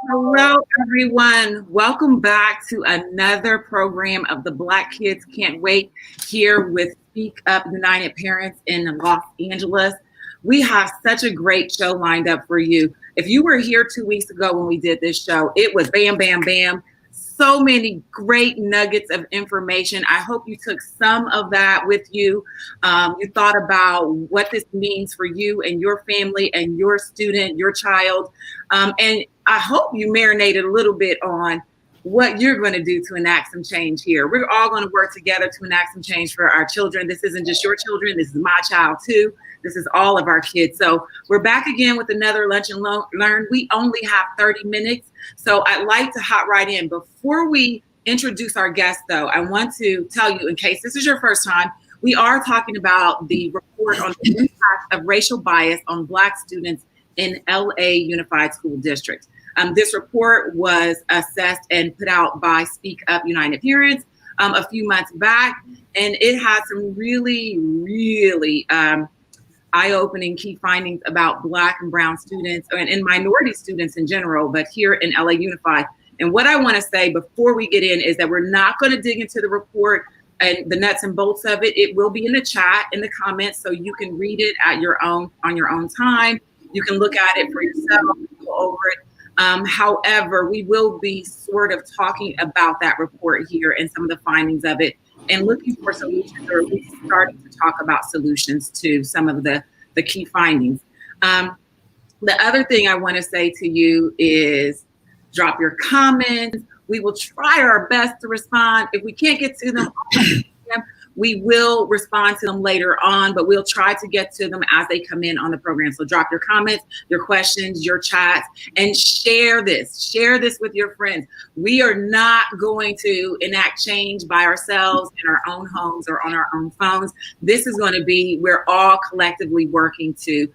Hello, everyone. Welcome back to another program of the Black Kids Can't Wait here with Speak Up United Parents in Los Angeles. We have such a great show lined up for you. If you were here 2 weeks ago when we did this show, it was bam, bam, bam. So many great nuggets of information. I hope you took some of that with you. You thought about what this means for you and your family and your student, your child. And I hope you marinated a little bit on what you're going to do to enact some change here. We're all going to work together to enact some change for our children. This isn't just your children. This is my child too. This is all of our kids. So we're back again with another Lunch and Learn. We only have 30 minutes. So I'd like to hop right in. Before we introduce our guest, though, I want to tell you, in case this is your first time, we are talking about the report on the impact of racial bias on Black students in LA Unified School District. This report was assessed and put out by Speak Up United Parents a few months back, and it had some really eye-opening key findings about Black and Brown students and minority students in general, but here in LA Unified. And what I want to say before we get in is that we're not going to dig into the report and the nuts and bolts of it. It will be in the chat, in the comments, so you can read it on your own time. You can look at it for yourself, go over it. However, we will be sort of talking about that report here and some of the findings of it and looking for solutions, or at least starting to talk about solutions to some of the key findings. The other thing I want to say to you is drop your comments. We will try our best to respond. If we can't get to them, we will respond to them later on, but we'll try to get to them as they come in on the program. So drop your comments, your questions, your chats, and share this. Share this with your friends. We are not going to enact change by ourselves in our own homes or on our own phones. This is going to be, we're all collectively working to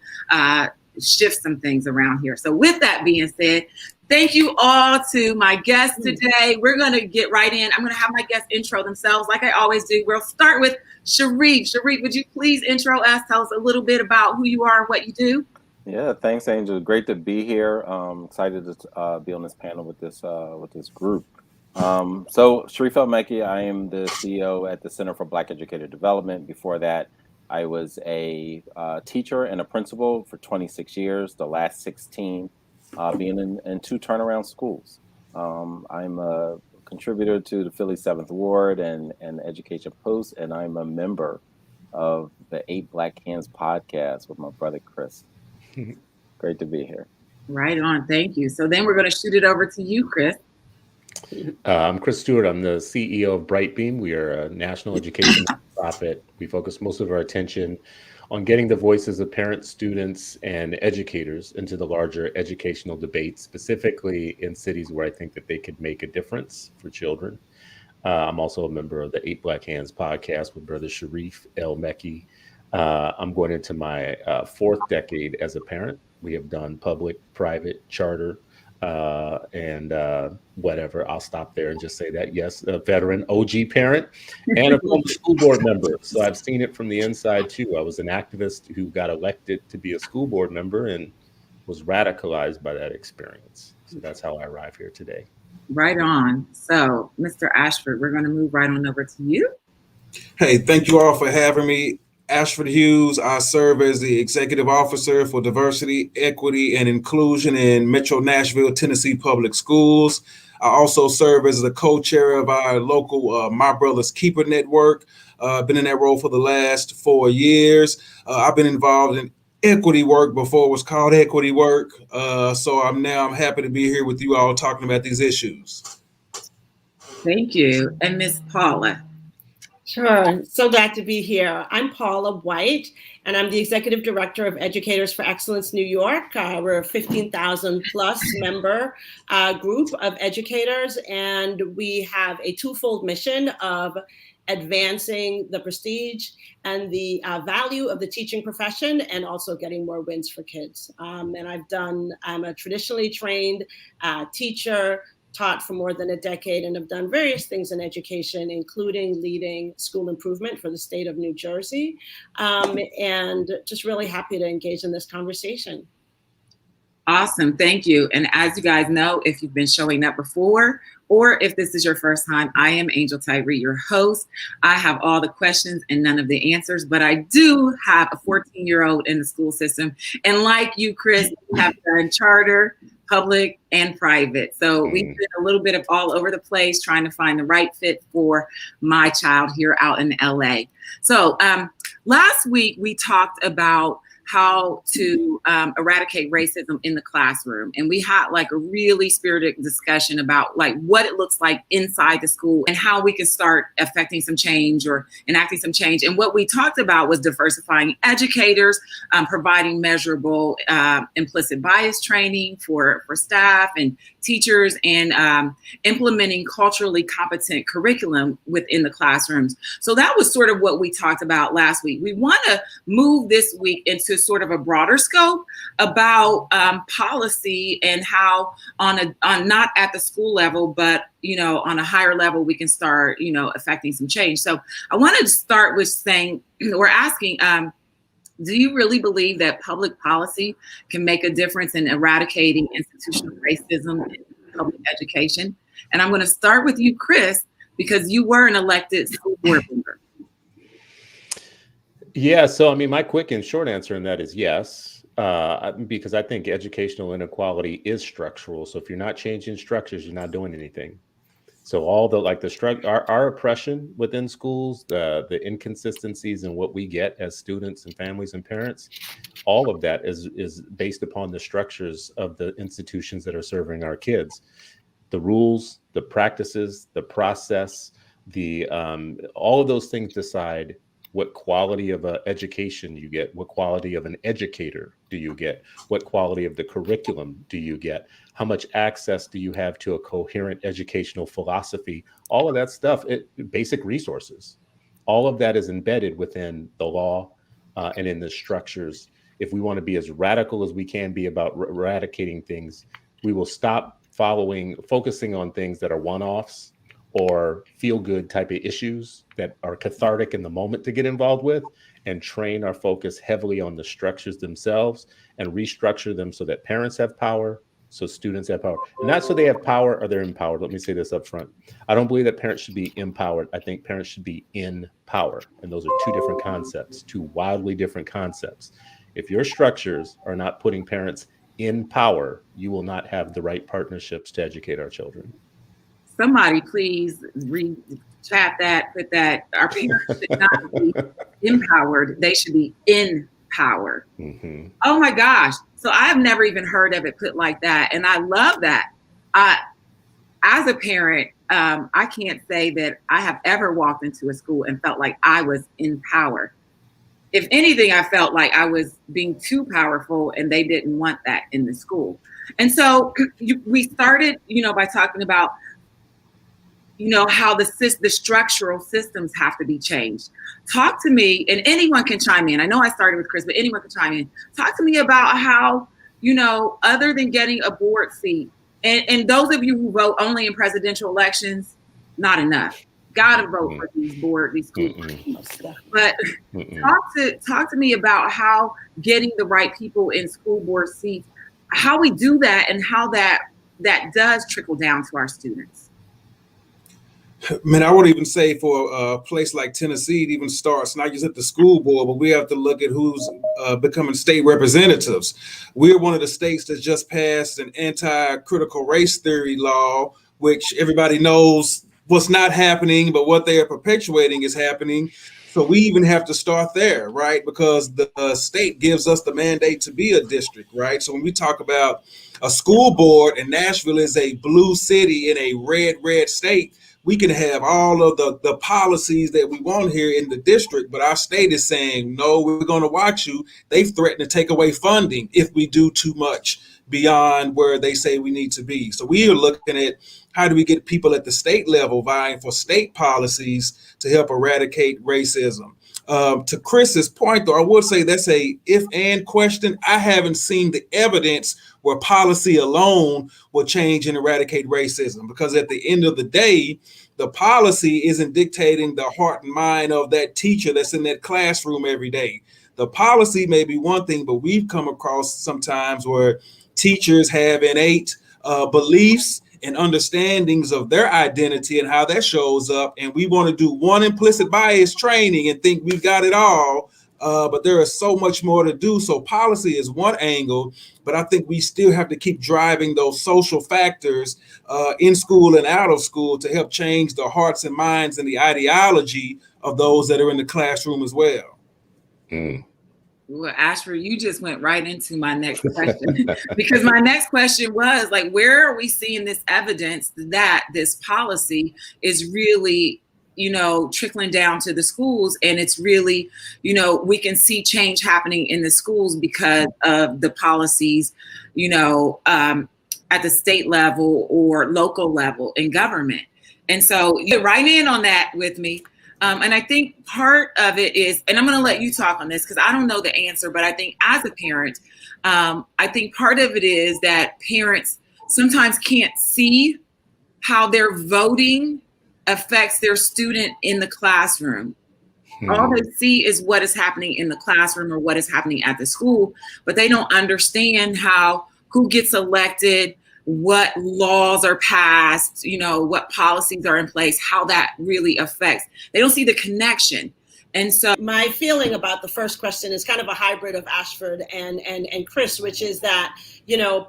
shift some things around here. So with that being said, thank you all to my guests today. We're going to get right in. I'm going to have my guests intro themselves like I always do. We'll start with Sharif. Sharif, would you please intro us? Tell us a little bit about who you are and what you do. Yeah, thanks, Angel. Great to be here. Excited to be on this panel with this group. So Sharif El-Mekki, I am the CEO at the Center for Black Educator Development. Before that, I was a teacher and a principal for 26 years, the last 16 being in 2 turnaround schools. I'm a contributor to the Philly 7th Ward and Education Post, and I'm a member of the 8 Black Hands podcast with my brother, Chris. Great to be here. Right on. Thank you. So then we're going to shoot it over to you, Chris. I'm Chris Stewart. I'm the CEO of Brightbeam. We are a national education nonprofit. We focus most of our attention on getting the voices of parents, students, and educators into the larger educational debate, specifically in cities where I think that they could make a difference for children. I'm also a member of the 8 Black Hands podcast with brother Sharif El-Mekki. I'm going into my 4th decade as a parent. We have done public, private, charter, and whatever. I'll stop there and just say that, yes, a veteran OG parent and a former school board member. So I've seen it from the inside too. I was an activist who got elected to be a school board member and was radicalized by that experience. So that's how I arrive here today. Right on. So Mr. Ashford, we're going to move right on over to you. Hey, thank you all for having me. Ashford Hughes. I serve as the Executive Officer for Diversity, Equity, and Inclusion in Metro Nashville, Tennessee Public Schools. I also serve as the co-chair of our local My Brother's Keeper Network. Been in that role for the last 4 years. I've been involved in equity work before it was called equity work. So I'm happy to be here with you all talking about these issues. Thank you. And Miss Paula. Sure. So glad to be here. I'm Paula White, and I'm the Executive Director of Educators for Excellence New York. We're a 15,000 plus member group of educators, and we have a twofold mission of advancing the prestige and the value of the teaching profession, and also getting more wins for kids. I'm a traditionally trained teacher, taught for more than a decade, and have done various things in education, including leading school improvement for the state of New Jersey, and just really happy to engage in this conversation. Awesome. Thank you. And as you guys know, if you've been showing up before, or if this is your first time, I am Angel Tyree, your host. I have all the questions and none of the answers, but I do have a 14-year-old in the school system. And like you, Chris, we have done charter, public, and private. So we've been a little bit of all over the place trying to find the right fit for my child here out in LA. So last week we talked about how to eradicate racism in the classroom. And we had like a really spirited discussion about like what it looks like inside the school and how we can start affecting some change or enacting some change. And what we talked about was diversifying educators, providing measurable implicit bias training for staff and teachers, and implementing culturally competent curriculum within the classrooms. So that was sort of what we talked about last week. We want to move this week into sort of a broader scope about policy and how on not at the school level, but on a higher level, we can start, affecting some change. So I wanted to start with saying, or asking, do you really believe that public policy can make a difference in eradicating institutional racism in public education? And I'm going to start with you, Chris, because you were an elected school board member. Yeah, so I mean, my quick and short answer in that is yes, because I think educational inequality is structural. So if you're not changing structures, you're not doing anything. So all our oppression within schools, the inconsistencies in what we get as students and families and parents, all of that is based upon the structures of the institutions that are serving our kids. The rules, the practices, the process, all of those things decide what quality of education you get, what quality of an educator do you get, what quality of the curriculum do you get, how much access do you have to a coherent educational philosophy, all of that stuff, basic resources. All of that is embedded within the law and in the structures. If we want to be as radical as we can be about eradicating things, we will stop focusing on things that are one-offs or feel-good type of issues that are cathartic in the moment to get involved with, and train our focus heavily on the structures themselves and restructure them so that parents have power, so students have power. And not so they have power or they're empowered. Let me say this up front. I don't believe that parents should be empowered. I think parents should be in power. And those are two different concepts, two wildly different concepts. If your structures are not putting parents in power, you will not have the right partnerships to educate our children. Somebody please chat that, put that. Our parents should not be empowered. They should be in power. Mm-hmm. Oh my gosh. So I've never even heard of it put like that. And I love that. As a parent, I can't say that I have ever walked into a school and felt like I was in power. If anything, I felt like I was being too powerful and they didn't want that in the school. And so we started, by talking about how the structural systems have to be changed. Talk to me, and anyone can chime in. I know I started with Chris, but anyone can chime in. Talk to me about how, other than getting a board seat, and those of you who vote only in presidential elections, not enough. Gotta vote for these school board seats. But talk to me about how getting the right people in school board seats, how we do that, and how that does trickle down to our students. Man, I would even say for a place like Tennessee, it even starts not just at the school board, but we have to look at who's becoming state representatives. We're one of the states that just passed an anti-critical race theory law, which everybody knows what's not happening, but what they are perpetuating is happening. So we even have to start there, right? Because the state gives us the mandate to be a district, right? So when we talk about a school board, and Nashville is a blue city in a red state, we can have all of the policies that we want here in the district, but our state is saying, no, we're going to watch you. They've threatened to take away funding if we do too much beyond where they say we need to be. So we are looking at how do we get people at the state level vying for state policies to help eradicate racism. To Chris's point, though, I would say that's a if and question. I haven't seen the evidence where policy alone will change and eradicate racism, because at the end of the day, the policy isn't dictating the heart and mind of that teacher that's in that classroom every day. The policy may be one thing, but we've come across sometimes where teachers have innate beliefs and understandings of their identity and how that shows up. And we want to do one implicit bias training and think we've got it all. But there is so much more to do. So policy is one angle, but I think we still have to keep driving those social factors in school and out of school to help change the hearts and minds and the ideology of those that are in the classroom as well. Mm. Well, Ashford, you just went right into my next question because my next question was like, where are we seeing this evidence that this policy is really, trickling down to the schools, and it's really, we can see change happening in the schools because of the policies, at the state level or local level in government. And so you're right in on that with me. And I think part of it is, and I'm going to let you talk on this because I don't know the answer, but I think as a parent, I think part of it is that parents sometimes can't see how their voting affects their student in the classroom. All they see is what is happening in the classroom or what is happening at the school, but they don't understand who gets elected, what laws are passed, what policies are in place, how that really affects. They don't see the connection. And so my feeling about the first question is kind of a hybrid of Ashford and Chris, which is that,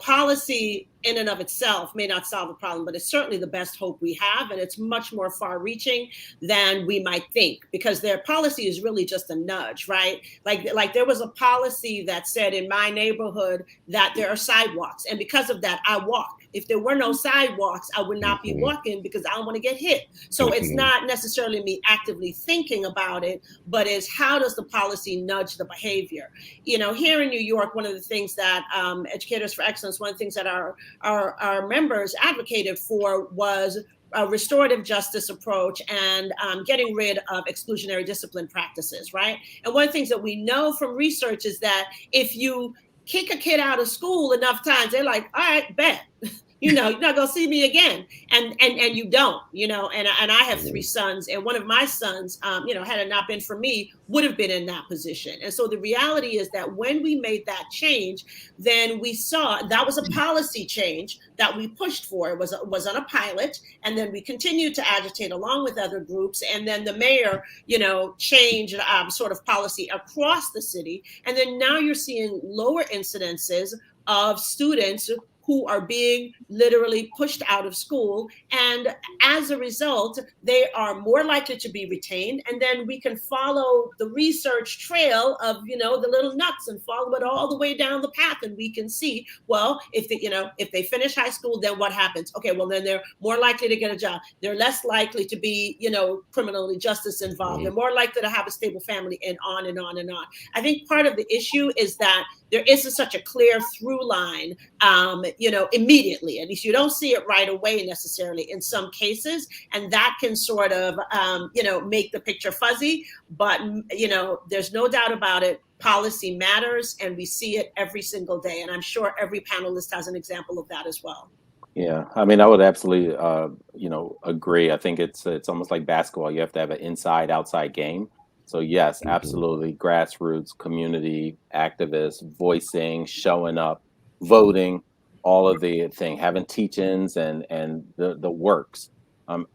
policy in and of itself may not solve the problem, but it's certainly the best hope we have. And it's much more far reaching than we might think, because their policy is really just a nudge, right? Like there was a policy that said in my neighborhood that there are sidewalks. And because of that, I walk. If there were no sidewalks, I would not be walking because I don't want to get hit. So it's not necessarily me actively thinking about it, but is how does the policy nudge the behavior? Here in New York, one of the things that Educators for Excellence, one of the things that our members advocated for was a restorative justice approach and getting rid of exclusionary discipline practices, right? And one of the things that we know from research is that if you kick a kid out of school enough times, they're like, all right, bet. You're not gonna see me again, and you don't, and I have 3 sons, and one of my sons, had it not been for me, would have been in that position. And so the reality is that when we made that change, then we saw that was a policy change that we pushed for. It was on a pilot, and then we continued to agitate along with other groups, and then the mayor, changed sort of policy across the city, and then now you're seeing lower incidences of students who are being literally pushed out of school. And as a result, they are more likely to be retained. And then we can follow the research trail of, the little nuts and follow it all the way down the path. And we can see, well, if they finish high school, then what happens? Okay, well, then they're more likely to get a job. They're less likely to be, criminally justice involved. They're more likely to have a stable family, and on and on and on. I think part of the issue is that there isn't such a clear through line, immediately. At least you don't see it right away necessarily in some cases. And that can sort of, make the picture fuzzy. But, there's no doubt about it. Policy matters, and we see it every single day. And I'm sure every panelist has an example of that as well. Yeah, I mean, I would absolutely, agree. I think it's almost like basketball. You have to have an inside-outside game. So yes, absolutely, grassroots, community, activists, voicing, showing up, voting, all of the thing, having teach-ins and the works. While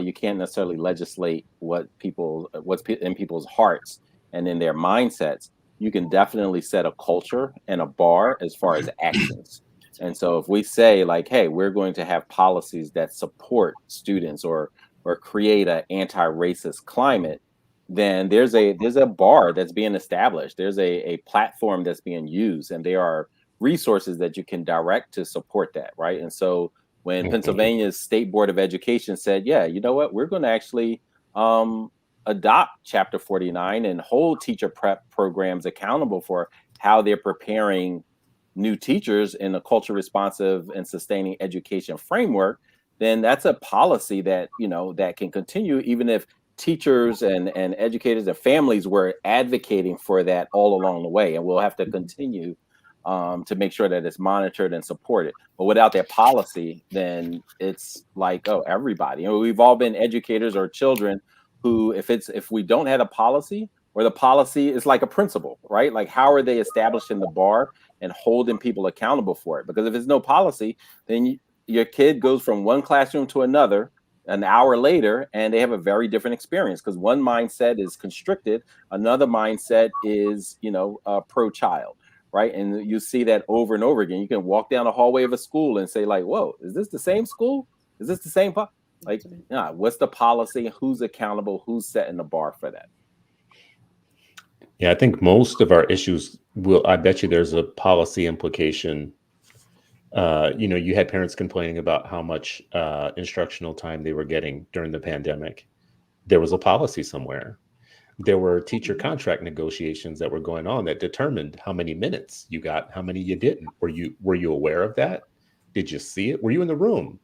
you can't necessarily legislate what's in people's hearts and in their mindsets, you can definitely set a culture and a bar as far as actions. And so if we say like, hey, we're going to have policies that support students or create an anti-racist climate, then there's a bar that's being established. There's a platform that's being used, and there are resources that you can direct to support that, right? And so when Pennsylvania's State Board of Education said, yeah, you know what, we're going to actually adopt Chapter 49 and hold teacher prep programs accountable for how they're preparing new teachers in a culture responsive and sustaining education framework, then that's a policy that, that can continue even if teachers and educators and families were advocating for that all along the way. And we'll have to continue to make sure that it's monitored and supported. But without that policy, then it's like, oh, everybody. We've all been educators or children who, if we don't have a policy, or the policy is like a principle, right? Like, how are they establishing the bar? and holding people accountable for it. Because if there's no policy, then your kid goes from one classroom to another an hour later, and they have a very different experience, because one mindset is constricted, another mindset is, pro-child, right? And you see that over and over again. You can walk down the hallway of a school and say, like, whoa, is this the same school? Is this the same? Like, what's the policy? Who's accountable? Who's setting the bar for that? Yeah, I think most of our issues I bet you there's a policy implication. You had parents complaining about how much instructional time they were getting during the pandemic. There was a policy somewhere. There were teacher contract negotiations that were going on that determined how many minutes you got, how many you didn't. Were you aware of that? Did you see it? Were you in the room?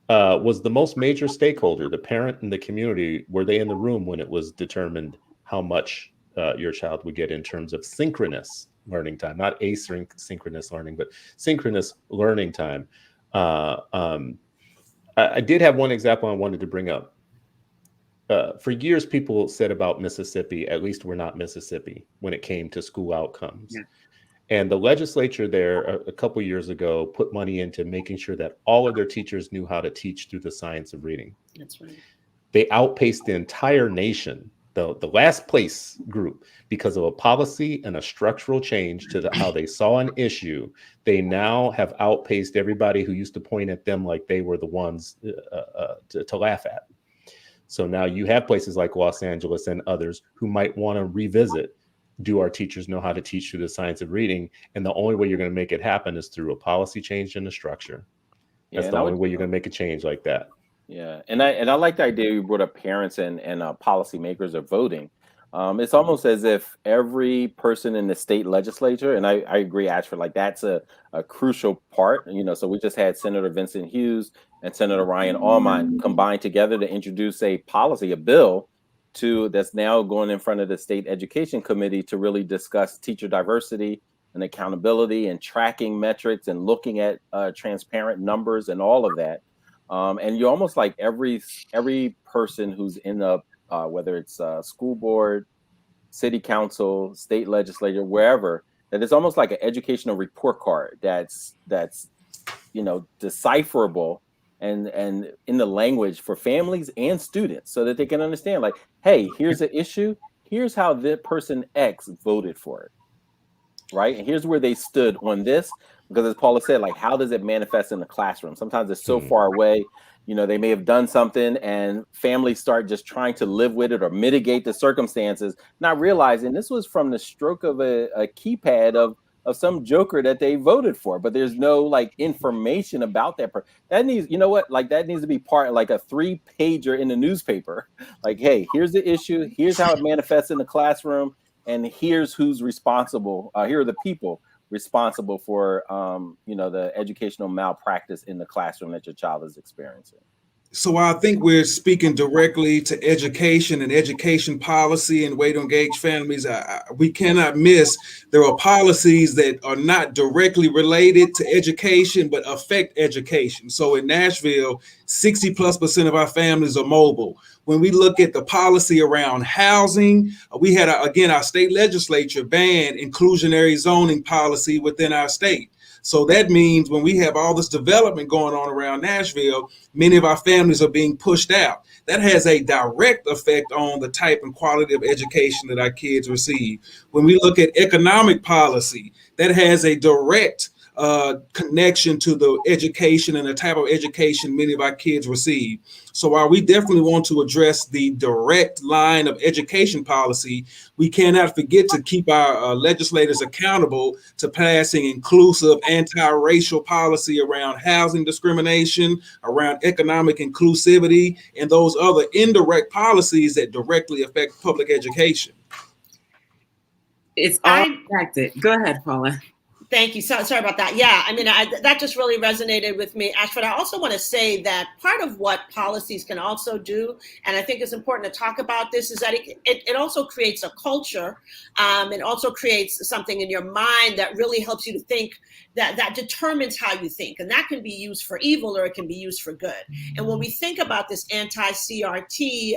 Was the most major stakeholder, the parent and the community, were they in the room when it was determined how much your child would get in terms of synchronous learning time, not asynchronous learning, but synchronous learning time? I did have one example I wanted to bring up. For years, people said about Mississippi, at least we're not Mississippi when it came to school outcomes. Yeah. And the legislature there a couple years ago put money into making sure that all of their teachers knew how to teach through the science of reading. That's right. They outpaced the entire nation, the last place group, because of a policy and a structural change to how they saw an issue. They now have outpaced everybody who used to point at them like they were the ones to laugh at. So now you have places like Los Angeles and others who might want to revisit, do our teachers know how to teach through the science of reading? And the only way you're going to make it happen is through a policy change in the structure. That's the only way you're going to make a change like that. Yeah, and I like the idea you brought up parents and policymakers are voting. It's almost as if every person in the state legislature, and I agree, Ashford, like that's a crucial part. So we just had Senator Vincent Hughes and Senator Ryan Allmont combined together to introduce a bill that's now going in front of the State Education Committee to really discuss teacher diversity and accountability and tracking metrics and looking at transparent numbers and all of that. And you're almost like every person who's in the whether it's school board, city council, state legislature, wherever, that it's almost like an educational report card that's decipherable and in the language for families and students, so that they can understand, like, hey, here's an issue, here's how the person X voted for it, right? And here's where they stood on this. Because as Paula said, like, how does it manifest in the classroom? Sometimes it's so far away, they may have done something and families start just trying to live with it or mitigate the circumstances, not realizing this was from the stroke of a keypad of some joker that they voted for, but there's no like information about that. That needs, that needs to be part, like a 3-pager in the newspaper. Like, hey, here's the issue, here's how it manifests in the classroom, and here's who's responsible. Here are the people responsible for, the educational malpractice in the classroom that your child is experiencing. So I think we're speaking directly to education and education policy and way to engage families. We cannot miss there are policies that are not directly related to education, but affect education. So in Nashville, 60+% of our families are mobile. When we look at the policy around housing, we had, our state legislature banned inclusionary zoning policy within our state. So that means when we have all this development going on around Nashville, many of our families are being pushed out. That has a direct effect on the type and quality of education that our kids receive. When we look at economic policy, that has a direct connection to the education and the type of education many of our kids receive. So while we definitely want to address the direct line of education policy, we cannot forget to keep our legislators accountable to passing inclusive anti-racial policy around housing discrimination, around economic inclusivity, and those other indirect policies that directly affect public education. It's all connected. Go ahead, Paula. Thank you. Sorry about that. Yeah, I mean, that just really resonated with me, Ashford. I also want to say that part of what policies can also do, and I think it's important to talk about this, is that it also creates a culture. It also creates something in your mind that really helps you to think, that determines how you think. And that can be used for evil or it can be used for good. And when we think about this anti-CRT,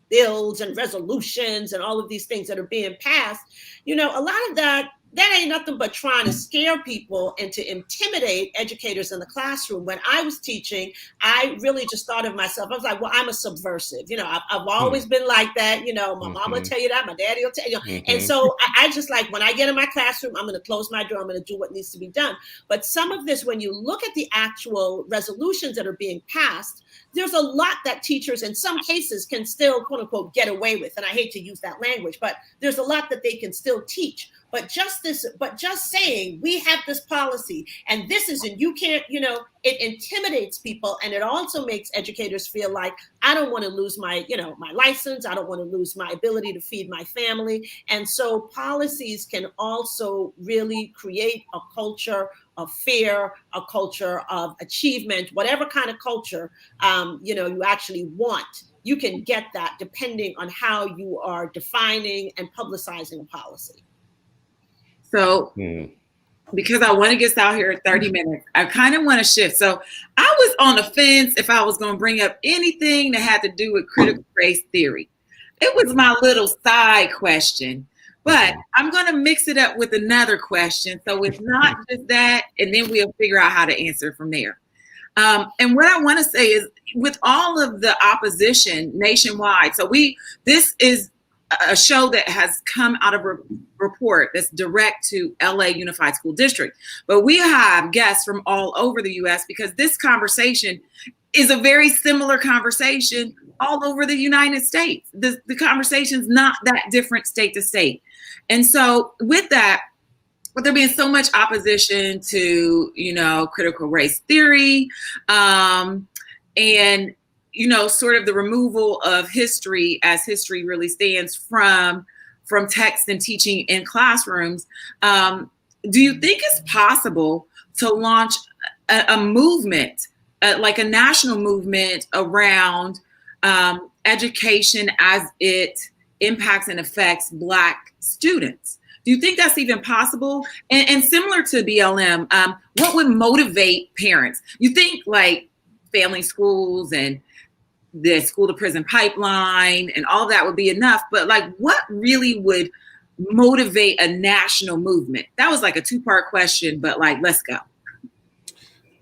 bills and resolutions and all of these things that are being passed, a lot of that that ain't nothing but trying to scare people and to intimidate educators in the classroom. When I was teaching, I really just thought of myself, I was like, well, I'm a subversive. You know, I've always been like that. You know, my mom will tell you that, my daddy will tell you. And so I just like, when I get in my classroom, I'm going to close my door, I'm going to do what needs to be done. But some of this, when you look at the actual resolutions that are being passed, there's a lot that teachers in some cases can still, quote unquote, get away with. And I hate to use that language, but there's a lot that they can still teach. But just saying we have this policy and this isn't, you can't, you know, it intimidates people. And it also makes educators feel like, I don't want to lose my, you know, my license. I don't want to lose my ability to feed my family. And so policies can also really create a culture of fear, a culture of achievement, whatever kind of culture, you know, you actually want. You can get that depending on how you are defining and publicizing a policy. So because I want to get out here in 30 minutes, I kind of want to shift. So I was on the fence if I was going to bring up anything that had to do with critical race theory. It was my little side question, but I'm going to mix it up with another question. So it's not just that, and then we'll figure out how to answer from there. And what I want to say is, with all of the opposition nationwide, so this is a show that has come out of a report that's direct to LA Unified School District. But we have guests from all over the US because this conversation is a very similar conversation all over the United States. The conversation's not that different state to state. And so with that, with there being so much opposition to, you know, critical race theory, and you know, sort of the removal of history as history really stands from text and teaching in classrooms. Do you think it's possible to launch a movement, like a national movement around education as it impacts and affects Black students? Do you think that's even possible? And similar to BLM, what would motivate parents? You think like family schools and the school to prison pipeline and all that would be enough, but like what really would motivate a national movement? That was like a two-part question, but like, let's go.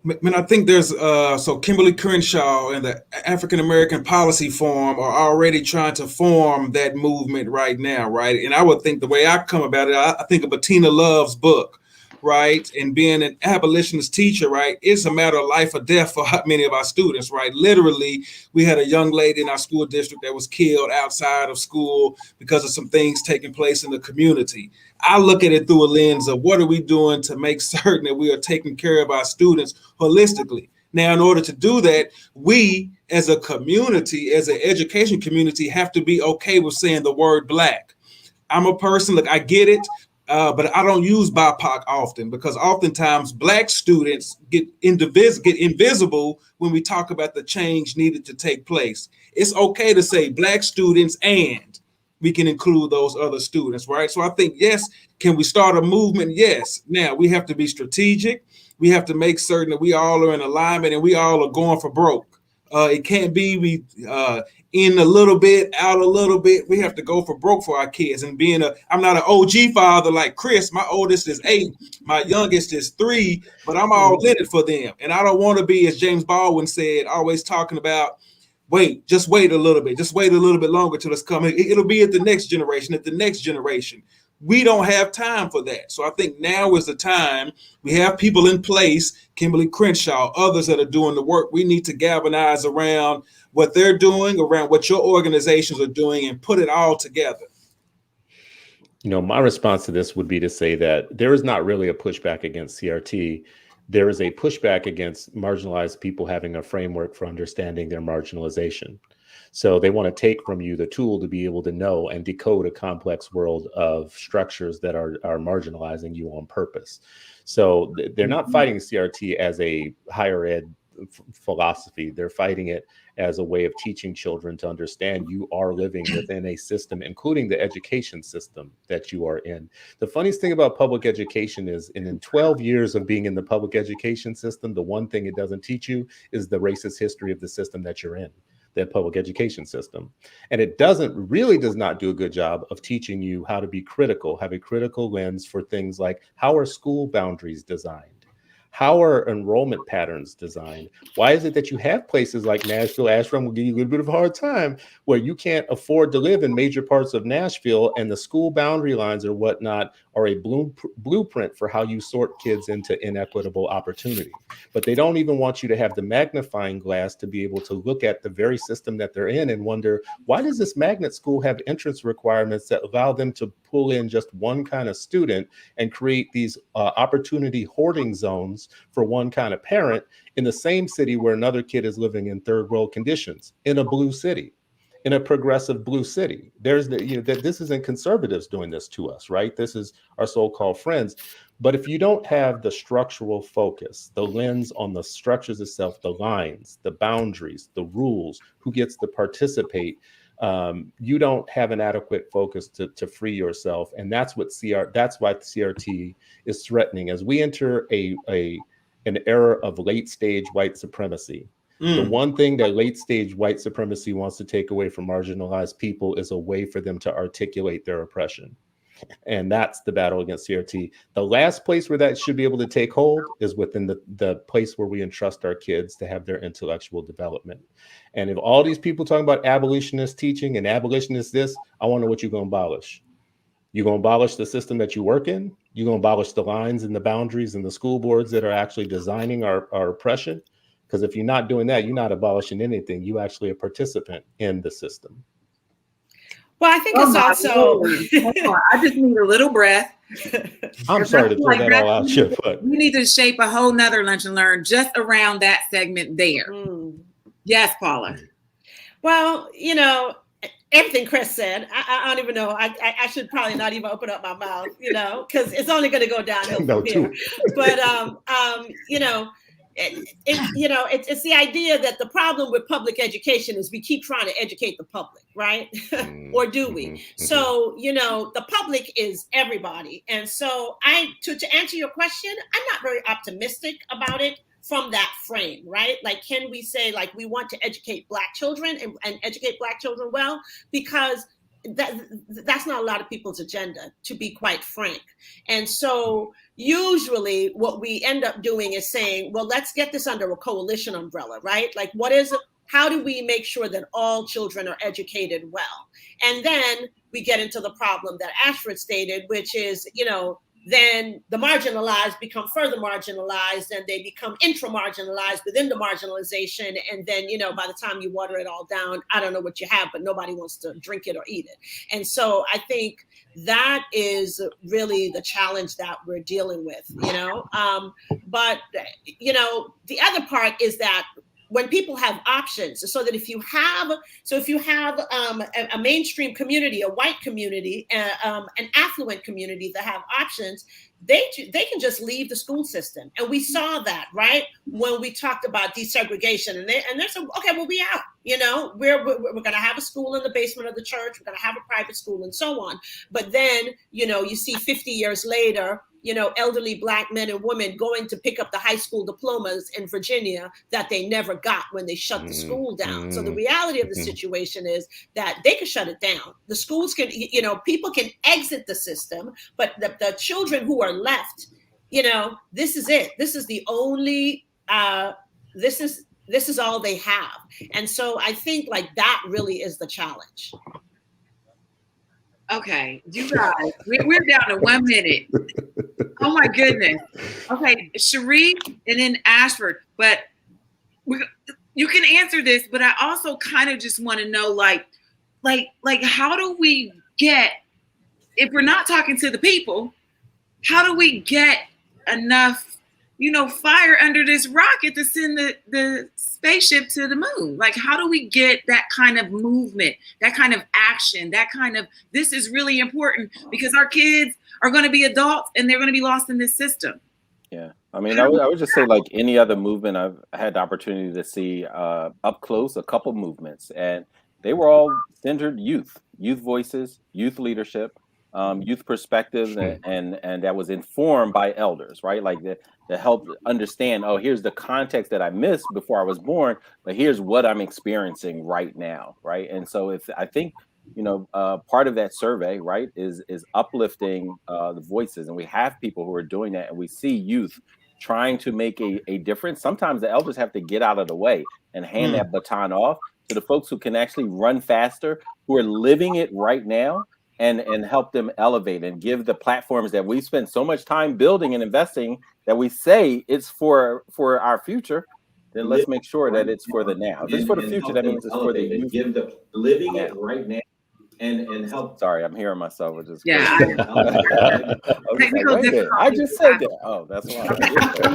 Man, I think there's so Kimberly Crenshaw and the African American Policy Forum are already trying to form that movement right now, right? And I would think the way I come about it, I think of Bettina Love's book, right? And being an abolitionist teacher, right? It's a matter of life or death for many of our students, right? Literally, we had a young lady in our school district that was killed outside of school because of some things taking place in the community. I look at it through a lens of what are we doing to make certain that we are taking care of our students holistically. Now, in order to do that, we as a community, as an education community, have to be okay with saying the word Black. I'm a person, look, I get it. But I don't use BIPOC often because oftentimes Black students get invisible when we talk about the change needed to take place. It's okay to say Black students and we can include those other students, right? So I think, yes, can we start a movement? Yes. Now we have to be strategic. We have to make certain that we all are in alignment and we all are going for broke. It can't be we in a little bit, out a little bit. We have to go for broke for our kids. And I'm not an OG father like Chris. My oldest is 8, my youngest is 3, but I'm all in it for them. And I don't want to be, as James Baldwin said, always talking about, just wait a little bit. Just wait a little bit longer till it's coming. It'll be at the next generation, We don't have time for that. So I think now is the time. We have people in place, Kimberly Crenshaw, others that are doing the work. We need to galvanize around what they're doing, around what your organizations are doing, and put it all together. You know, my response to this would be to say that there is not really a pushback against CRT. There is a pushback against marginalized people having a framework for understanding their marginalization. So they want to take from you the tool to be able to know and decode a complex world of structures that are marginalizing you on purpose. So they're not fighting CRT as a higher ed philosophy. They're fighting it as a way of teaching children to understand you are living within a system, including the education system that you are in. The funniest thing about public education is, in 12 years of being in the public education system, the one thing it doesn't teach you is the racist history of the system that you're in. the public education system. And it really does not do a good job of teaching you how to be critical, have a critical lens for things like, how are school boundaries designed? How are enrollment patterns designed? Why is it that you have places like Nashville? Ashford will give you a little bit of a hard time, where you can't afford to live in major parts of Nashville, and the school boundary lines or whatnot are a blueprint for how you sort kids into inequitable opportunity. But they don't even want you to have the magnifying glass to be able to look at the very system that they're in and wonder, why does this magnet school have entrance requirements that allow them to pull in just one kind of student and create these opportunity hoarding zones for one kind of parent in the same city where another kid is living in third world conditions, in a blue city, in a progressive blue city? There's this isn't conservatives doing this to us, right? This is our so-called friends. But if you don't have the structural focus, the lens on the structures itself, the lines, the boundaries, the rules, who gets to participate, you don't have an adequate focus to free yourself. And that's why CRT is threatening as we enter an era of late stage white supremacy. The one thing that late stage white supremacy wants to take away from marginalized people is a way for them to articulate their oppression. And that's the battle against CRT. The last place where that should be able to take hold is within the place where we entrust our kids to have their intellectual development. And if all these people talking about abolitionist teaching and abolitionist this, I wonder what you're going to abolish. You're going to abolish the system that you work in? You're going to abolish the lines and the boundaries and the school boards that are actually designing our oppression? Because if you're not doing that, you're not abolishing anything. You actually a participant in the system. Well, I think it's also. I just need a little breath. I'm sorry to throw that all out here, but we need to shape a whole nother lunch and learn just around that segment there. Yes, Paula. Well, everything Chris said, I don't even know. I should probably not even open up my mouth, because it's only going to go downhill from here. But it's the idea that the problem with public education is we keep trying to educate the public, right? Or do we? So, the public is everybody. And so to answer your question, I'm not very optimistic about it from that frame, right? Like, can we say, like, we want to educate Black children and educate Black children well? Because that's not a lot of people's agenda, to be quite frank. And so usually what we end up doing is saying, well, let's get this under a coalition umbrella, right? Like, what is it? How do we make sure that all children are educated well? And then we get into the problem that Ashford stated, which is, then the marginalized become further marginalized, and they become intra-marginalized within the marginalization. And then, by the time you water it all down, I don't know what you have, but nobody wants to drink it or eat it. And so I think that is really the challenge that we're dealing with, But, the other part is that when people have options, so that if you have a mainstream community, a white community, an affluent community that have options, they can just leave the school system. And we saw that, right, when we talked about desegregation. And they said, okay, well, we out. We're going to have a school in the basement of the church. We're going to have a private school and so on. But then, you see 50 years later, elderly Black men and women going to pick up the high school diplomas in Virginia that they never got when they shut the school down. So the reality of the situation is that they can shut it down. The schools can, people can exit the system, but the children who are left, this is it. This is the only, this is all they have. And so I think like that really is the challenge. Okay, you guys, we're down to 1 minute. Oh my goodness. Okay, Sharif and then Ashford, but you can answer this, but I also kind of just want to know, like how do we get, if we're not talking to the people, how do we get enough, fire under this rocket to send the spaceship to the moon? Like, how do we get that kind of movement, that kind of action, this is really important because our kids are going to be adults and they're going to be lost in this system. Yeah. I mean, I would just say, like any other movement, I've had the opportunity to see up close a couple movements, and they were all centered youth voices, youth leadership. youth perspective and that was informed by elders, right? Like that helped understand, oh, here's the context that I missed before I was born, but here's what I'm experiencing right now, right? And so I think, part of that survey, right, is uplifting the voices, and we have people who are doing that, and we see youth trying to make a difference. Sometimes the elders have to get out of the way and hand that baton off to the folks who can actually run faster, who are living it right now, and help them elevate and give the platforms that we spend so much time building and investing, that we say it's for our future. Then let's make sure that it's for the now. If it's for the future, that means it's for the youth. Give the living it right now. And help. Sorry, I'm hearing myself. Which is Technical difficulty. I just said that. Oh, that's why.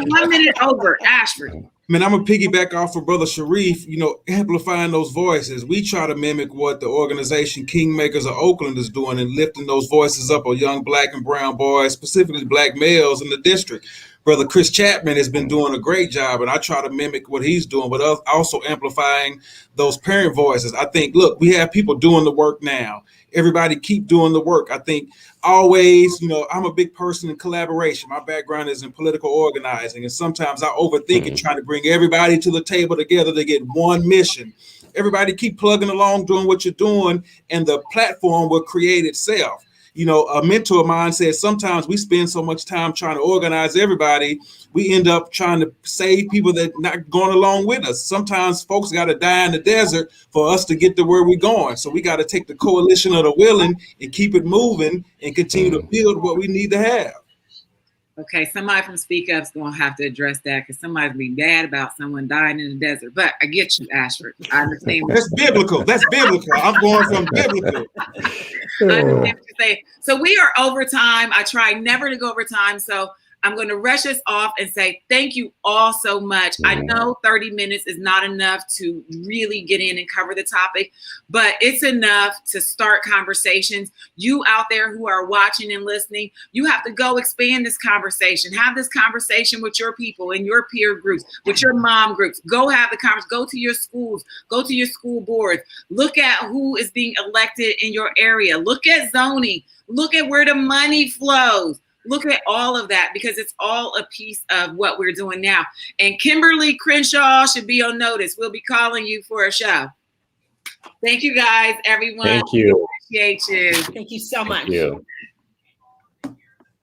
1 minute over, Ashford. Man, I'm gonna piggyback off of Brother Sharif, amplifying those voices. We try to mimic what the organization Kingmakers of Oakland is doing and lifting those voices up of young black and brown boys, specifically black males in the district. Brother Chris Chapman has been doing a great job, and I try to mimic what he's doing, but also amplifying those parent voices. I think, look, we have people doing the work now. Everybody keep doing the work. I think always, I'm a big person in collaboration. My background is in political organizing, and sometimes I overthink it, trying to bring everybody to the table together to get one mission. Everybody keep plugging along, doing what you're doing, and the platform will create itself. A mentor of mine said sometimes we spend so much time trying to organize everybody, we end up trying to save people that not going along with us. Sometimes folks got to die in the desert for us to get to where we're going. So we got to take the coalition of the willing and keep it moving and continue to build what we need to have. Okay, somebody from Speak Up's going to have to address that, because somebody's be mad about someone dying in the desert. But I get you, Ashford. I understand. That's biblical. That's biblical. I'm going from biblical. I understand what you're saying. So we are over time. I try never to go over time. So I'm going to rush us off and say thank you all so much. I know 30 minutes is not enough to really get in and cover the topic, but it's enough to start conversations. You out there who are watching and listening, you have to go expand this conversation. Have this conversation with your people in your peer groups, with your mom groups. Go have the conversation. Go to your schools. Go to your school boards. Look at who is being elected in your area. Look at zoning. Look at where the money flows. Look at all of that, because it's all a piece of what we're doing now. And Kimberly Crenshaw should be on notice. We'll be calling you for a show. Thank you, guys, everyone. Thank you. Appreciate you. Thank you so much. Thank you.